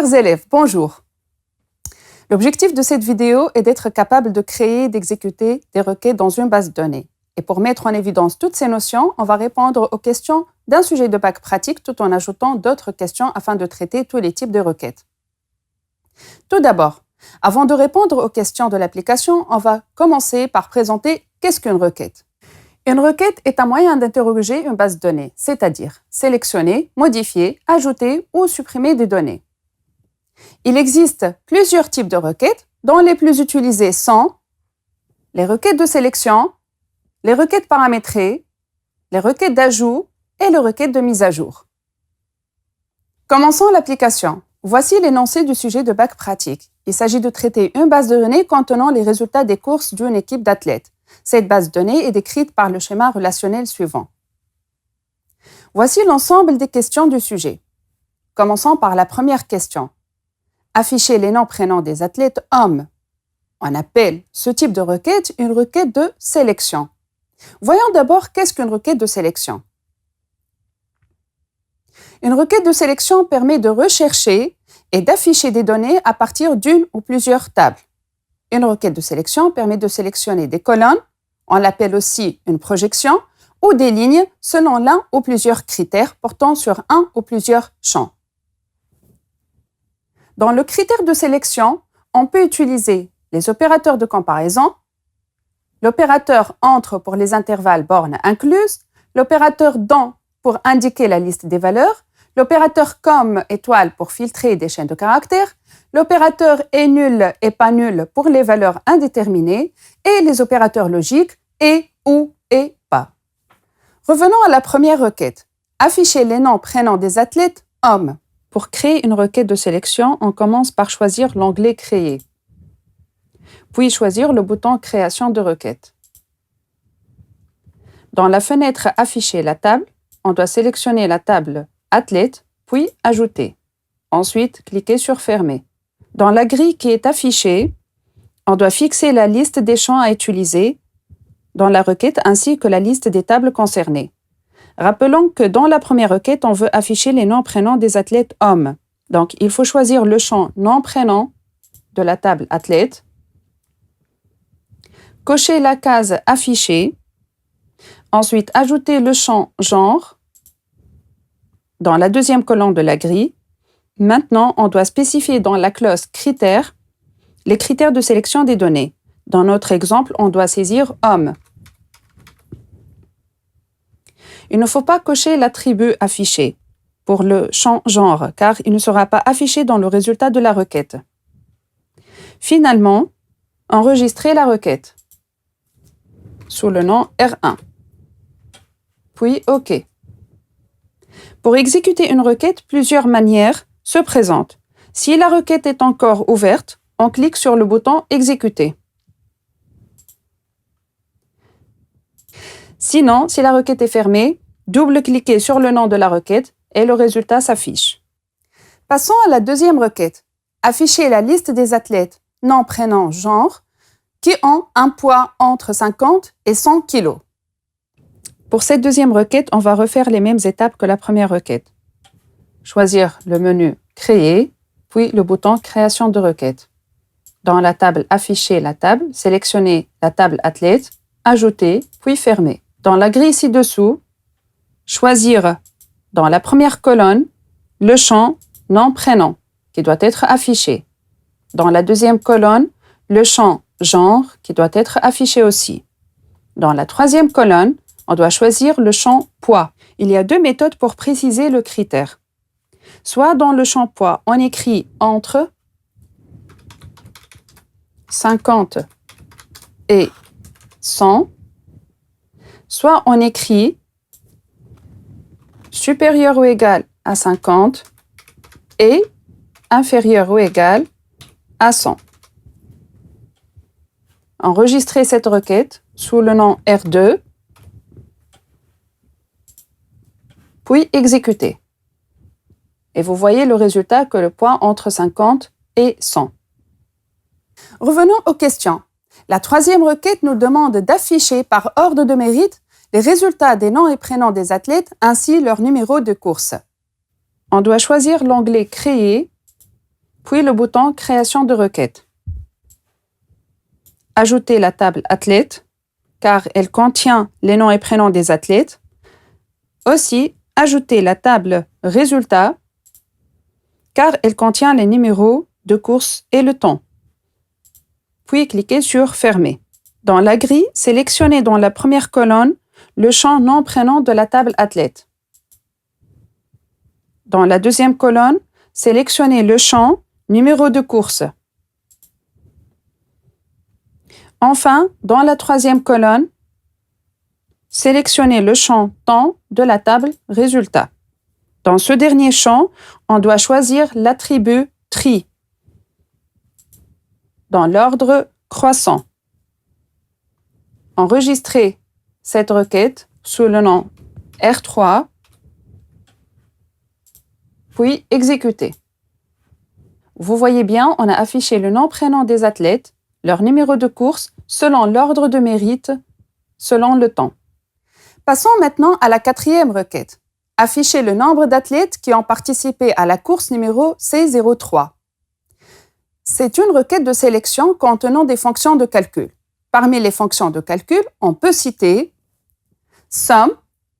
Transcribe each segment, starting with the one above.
Chers élèves, bonjour. L'objectif de cette vidéo est d'être capable de créer et d'exécuter des requêtes dans une base de données. Et pour mettre en évidence toutes ces notions, on va répondre aux questions d'un sujet de bac pratique tout en ajoutant d'autres questions afin de traiter tous les types de requêtes. Tout d'abord, avant de répondre aux questions de l'application, on va commencer par présenter qu'est-ce qu'une requête. Une requête est un moyen d'interroger une base de données, c'est-à-dire sélectionner, modifier, ajouter ou supprimer des données. Il existe plusieurs types de requêtes, dont les plus utilisés sont les requêtes de sélection, les requêtes paramétrées, les requêtes d'ajout et les requêtes de mise à jour. Commençons l'application. Voici l'énoncé du sujet de bac pratique. Il s'agit de traiter une base de données contenant les résultats des courses d'une équipe d'athlètes. Cette base de données est décrite par le schéma relationnel suivant. Voici l'ensemble des questions du sujet. Commençons par la première question. Afficher les noms-prénoms des athlètes hommes. On appelle ce type de requête une requête de sélection. Voyons d'abord qu'est-ce qu'une requête de sélection. Une requête de sélection permet de rechercher et d'afficher des données à partir d'une ou plusieurs tables. Une requête de sélection permet de sélectionner des colonnes, on l'appelle aussi une projection, ou des lignes selon l'un ou plusieurs critères portant sur un ou plusieurs champs. Dans le critère de sélection, on peut utiliser les opérateurs de comparaison, l'opérateur entre pour les intervalles bornes incluses, l'opérateur dans pour indiquer la liste des valeurs, l'opérateur comme étoile pour filtrer des chaînes de caractères, l'opérateur est nul et pas nul pour les valeurs indéterminées et les opérateurs logiques et, ou, et, pas. Revenons à la première requête. Afficher les noms prénoms des athlètes hommes. Pour créer une requête de sélection, on commence par choisir l'onglet Créer, puis choisir le bouton Création de requête. Dans la fenêtre Afficher la table, on doit sélectionner la table Athlète, puis Ajouter. Ensuite, cliquer sur Fermer. Dans la grille qui est affichée, on doit fixer la liste des champs à utiliser dans la requête ainsi que la liste des tables concernées. Rappelons que dans la première requête, on veut afficher les noms-prénoms des athlètes hommes. Donc, il faut choisir le champ nom-prénom de la table athlète, cocher la case Afficher, ensuite ajouter le champ genre dans la deuxième colonne de la grille. Maintenant, on doit spécifier dans la clause Critères les critères de sélection des données. Dans notre exemple, on doit saisir homme. Il ne faut pas cocher l'attribut affiché pour le champ genre, car il ne sera pas affiché dans le résultat de la requête. Finalement, enregistrez la requête sous le nom R1. Puis OK. Pour exécuter une requête, plusieurs manières se présentent. Si la requête est encore ouverte, on clique sur le bouton Exécuter. Sinon, si la requête est fermée, double-cliquez sur le nom de la requête et le résultat s'affiche. Passons à la deuxième requête. Afficher la liste des athlètes, nom, prénom, genre, qui ont un poids entre 50 et 100 kg. Pour cette deuxième requête, on va refaire les mêmes étapes que la première requête. Choisir le menu Créer, puis le bouton Création de requête. Dans la table Afficher la table, sélectionnez la table Athlète, Ajouter, puis Fermer. Dans la grille ci-dessous, choisir dans la première colonne le champ nom-prénom qui doit être affiché. Dans la deuxième colonne, le champ genre qui doit être affiché aussi. Dans la troisième colonne, on doit choisir le champ poids. Il y a deux méthodes pour préciser le critère. Soit dans le champ poids, on écrit entre 50 et 100, soit on écrit supérieur ou égal à 50 et inférieur ou égal à 100. Enregistrez cette requête sous le nom R2, puis exécutez. Et vous voyez le résultat que le poids entre 50 et 100. Revenons aux questions. La troisième requête nous demande d'afficher par ordre de mérite les résultats des noms et prénoms des athlètes ainsi leur numéro de course. On doit choisir l'onglet Créer puis le bouton Création de requête. Ajoutez la table athlète, car elle contient les noms et prénoms des athlètes. Aussi, ajoutez la table résultats, car elle contient les numéros de course et le temps. Puis cliquez sur Fermer. Dans la grille, sélectionnez dans la première colonne le champ nom-prénom de la table athlète. Dans la deuxième colonne, sélectionnez le champ numéro de course. Enfin, dans la troisième colonne, sélectionnez le champ temps de la table résultat. Dans ce dernier champ, on doit choisir l'attribut tri dans l'ordre croissant. Enregistrez cette requête sous le nom R3, puis exécutez. Vous voyez bien, on a affiché le nom-prénom des athlètes, leur numéro de course, selon l'ordre de mérite, selon le temps. Passons maintenant à la quatrième requête. Afficher le nombre d'athlètes qui ont participé à la course numéro C03. C'est une requête de sélection contenant des fonctions de calcul. Parmi les fonctions de calcul, on peut citer Somme,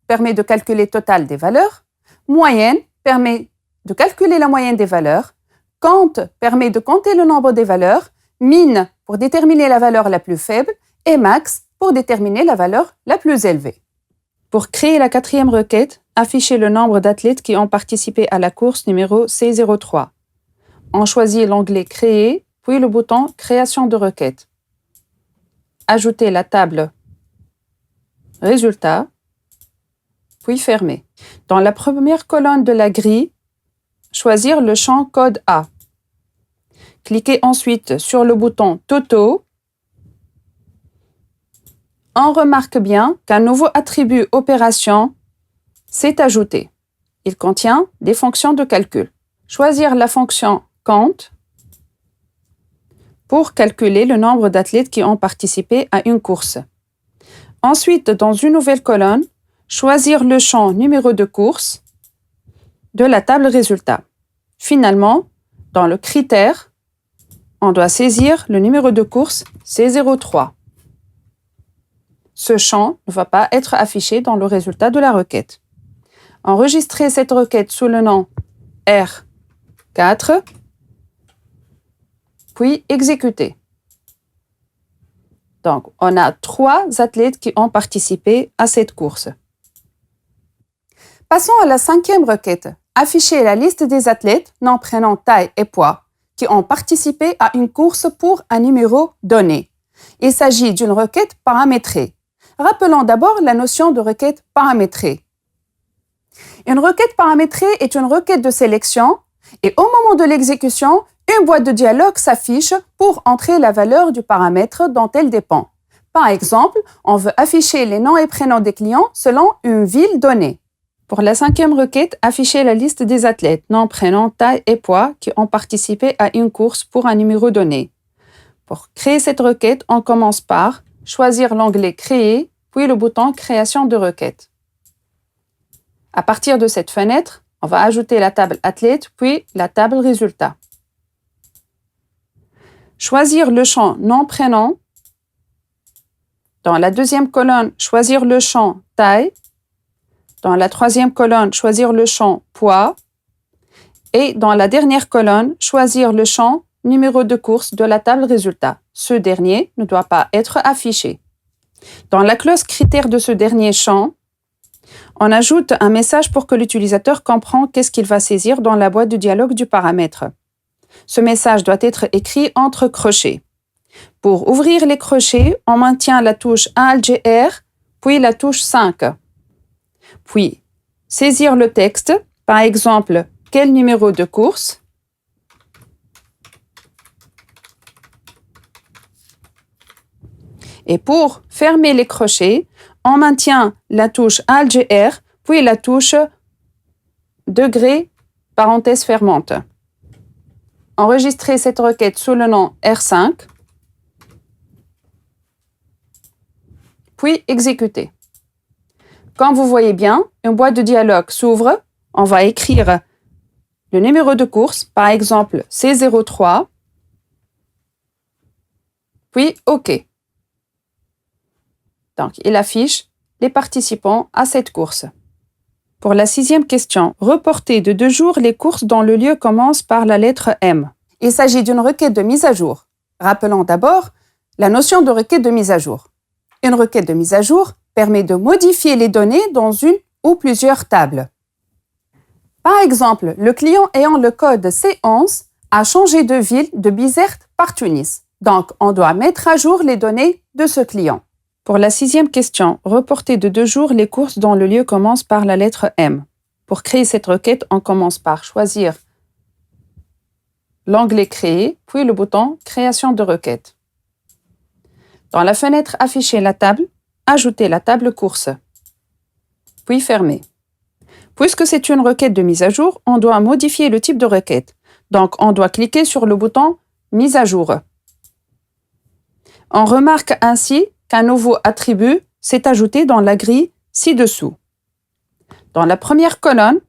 permet de calculer le total des valeurs, Moyenne, permet de calculer la moyenne des valeurs, Compte, permet de compter le nombre des valeurs, Min, pour déterminer la valeur la plus faible, et Max, pour déterminer la valeur la plus élevée. Pour créer la quatrième requête, affichez le nombre d'athlètes qui ont participé à la course numéro C03. On choisit l'onglet Créer, puis le bouton Création de requête. Ajoutez la table Résultats, puis Fermer. Dans la première colonne de la grille, choisir le champ Code A. Cliquez ensuite sur le bouton Totaux. On remarque bien qu'un nouveau attribut Opération s'est ajouté. Il contient des fonctions de calcul. Choisir la fonction Compte pour calculer le nombre d'athlètes qui ont participé à une course. Ensuite, dans une nouvelle colonne, choisir le champ numéro de course de la table résultat. Finalement, dans le critère, on doit saisir le numéro de course C03. Ce champ ne va pas être affiché dans le résultat de la requête. Enregistrez cette requête sous le nom R4, puis exécutez. Donc, on a 3 athlètes qui ont participé à cette course. Passons à la cinquième requête. Afficher la liste des athlètes, nom, prénom, taille et poids, qui ont participé à une course pour un numéro donné. Il s'agit d'une requête paramétrée. Rappelons d'abord la notion de requête paramétrée. Une requête paramétrée est une requête de sélection et au moment de l'exécution, une boîte de dialogue s'affiche pour entrer la valeur du paramètre dont elle dépend. Par exemple, on veut afficher les noms et prénoms des clients selon une ville donnée. Pour la cinquième requête, afficher la liste des athlètes, nom, prénom, taille et poids qui ont participé à une course pour un numéro donné. Pour créer cette requête, on commence par choisir l'onglet Créer, puis le bouton Création de requête. À partir de cette fenêtre, on va ajouter la table athlète, puis la table résultat. Choisir le champ nom-prénom. Dans la deuxième colonne, choisir le champ taille. Dans la troisième colonne, choisir le champ poids. Et dans la dernière colonne, choisir le champ numéro de course de la table résultat. Ce dernier ne doit pas être affiché. Dans la clause critère de ce dernier champ, on ajoute un message pour que l'utilisateur comprenne qu'est-ce qu'il va saisir dans la boîte de dialogue du paramètre. Ce message doit être écrit entre crochets. Pour ouvrir les crochets, on maintient la touche ALGR, puis la touche 5. Puis, saisir le texte, par exemple, quel numéro de course. Et pour fermer les crochets, on maintient la touche ALGR, puis la touche degré, parenthèse fermante. Enregistrez cette requête sous le nom R5, puis exécutez. Comme vous voyez bien, une boîte de dialogue s'ouvre. On va écrire le numéro de course, par exemple C03, puis OK. Donc, il affiche les participants à cette course. Pour la 6e question, reporter de 2 jours les courses dont le lieu commence par la lettre M. Il s'agit d'une requête de mise à jour. Rappelons d'abord la notion de requête de mise à jour. Une requête de mise à jour permet de modifier les données dans une ou plusieurs tables. Par exemple, le client ayant le code C11 a changé de ville de Bizerte par Tunis. Donc, on doit mettre à jour les données de ce client. Pour la 6e question, reporter de 2 jours les courses dont le lieu commence par la lettre M. Pour créer cette requête, on commence par choisir l'onglet Créer, puis le bouton Création de requête. Dans la fenêtre Afficher la table, ajoutez la table Course, puis Fermer. Puisque c'est une requête de mise à jour, on doit modifier le type de requête. Donc, on doit cliquer sur le bouton Mise à jour. On remarque ainsi qu'un nouveau attribut s'est ajouté dans la grille ci-dessous. Dans la première colonne,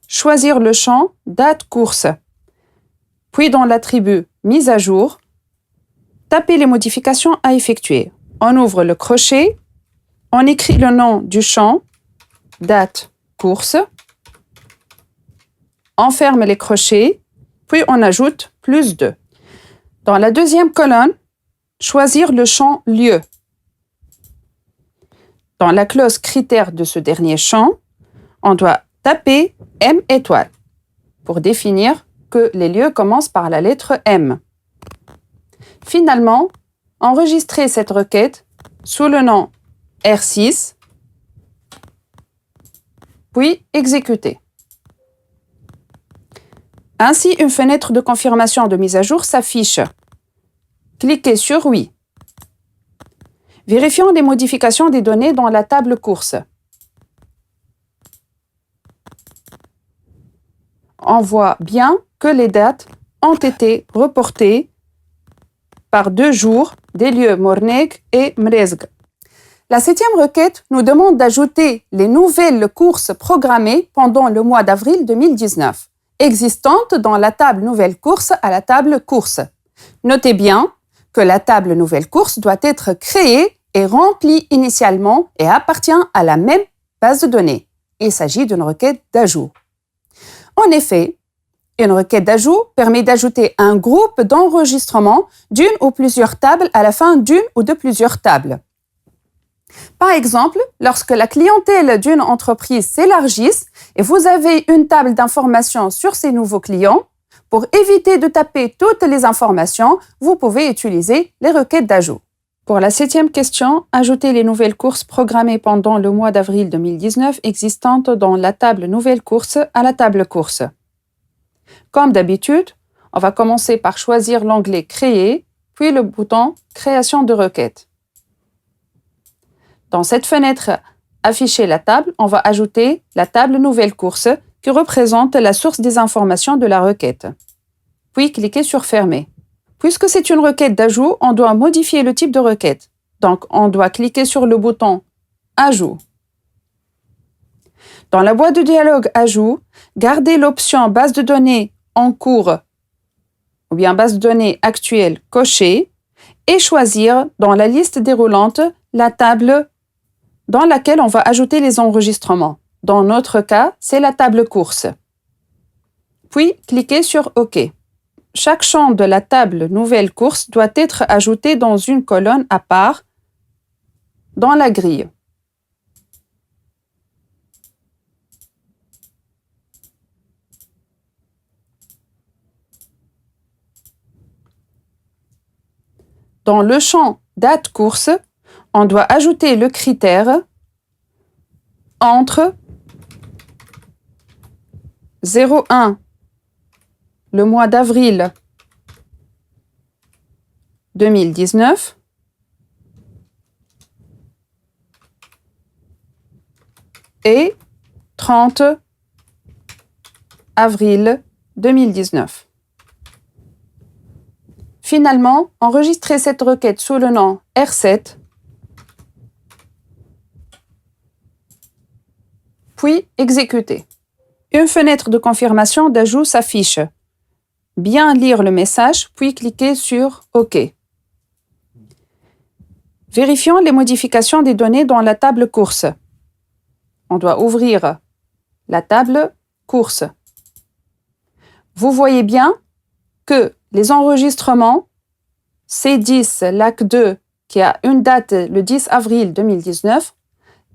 choisir le champ Date course. Puis dans l'attribut Mise à jour, tapez les modifications à effectuer. On ouvre le crochet, on écrit le nom du champ Date course, on ferme les crochets, puis on ajoute +2. Dans la deuxième colonne, choisir le champ lieu. Dans la clause critère de ce dernier champ, on doit taper M étoile pour définir que les lieux commencent par la lettre M. Finalement, enregistrez cette requête sous le nom R6, puis exécutez. Ainsi, une fenêtre de confirmation de mise à jour s'affiche. Cliquez sur Oui. Vérifions les modifications des données dans la table course. On voit bien que les dates ont été reportées par 2 jours des lieux Morneg et Mrezg. La 7e requête nous demande d'ajouter les nouvelles courses programmées pendant le mois d'avril 2019, existantes dans la table Nouvelles courses à la table Courses. Notez bien que la table Nouvelles courses doit être créée et remplie initialement et appartient à la même base de données. Il s'agit d'une requête d'ajout. En effet, une requête d'ajout permet d'ajouter un groupe d'enregistrement d'une ou plusieurs tables à la fin d'une ou de plusieurs tables. Par exemple, lorsque la clientèle d'une entreprise s'élargisse et vous avez une table d'informations sur ces nouveaux clients, pour éviter de taper toutes les informations, vous pouvez utiliser les requêtes d'ajout. Pour la 7e question, ajoutez les nouvelles courses programmées pendant le mois d'avril 2019 existantes dans la table Nouvelles courses à la table Courses. Comme d'habitude, on va commencer par choisir l'onglet Créer, puis le bouton Création de requête. Dans cette fenêtre Afficher la table, on va ajouter la table Nouvelles courses qui représente la source des informations de la requête. Puis cliquez sur Fermer. Puisque c'est une requête d'ajout, on doit modifier le type de requête. Donc, on doit cliquer sur le bouton Ajout. Dans la boîte de dialogue Ajout, gardez l'option Base de données en cours ou bien Base de données actuelle cochée et choisir dans la liste déroulante la table dans laquelle on va ajouter les enregistrements. Dans notre cas, c'est la table Courses. Puis, cliquez sur OK. Chaque champ de la table Nouvelles courses doit être ajouté dans une colonne à part dans la grille. Dans le champ Date course, on doit ajouter le critère entre 01 le mois d'avril 2019 et 30 avril 2019. Finalement, enregistrez cette requête sous le nom R7, puis exécutez. Une fenêtre de confirmation d'ajout s'affiche. Bien lire le message, puis cliquer sur OK. Vérifions les modifications des données dans la table course. On doit ouvrir la table course. Vous voyez bien que les enregistrements C10 LAC2 qui a une date le 10 avril 2019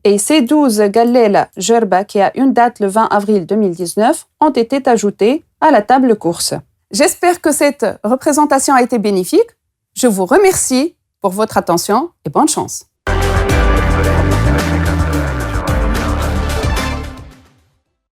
et C12 Gallela Gerba qui a une date le 20 avril 2019 ont été ajoutés à la table course. J'espère que cette représentation a été bénéfique. Je vous remercie pour votre attention et bonne chance.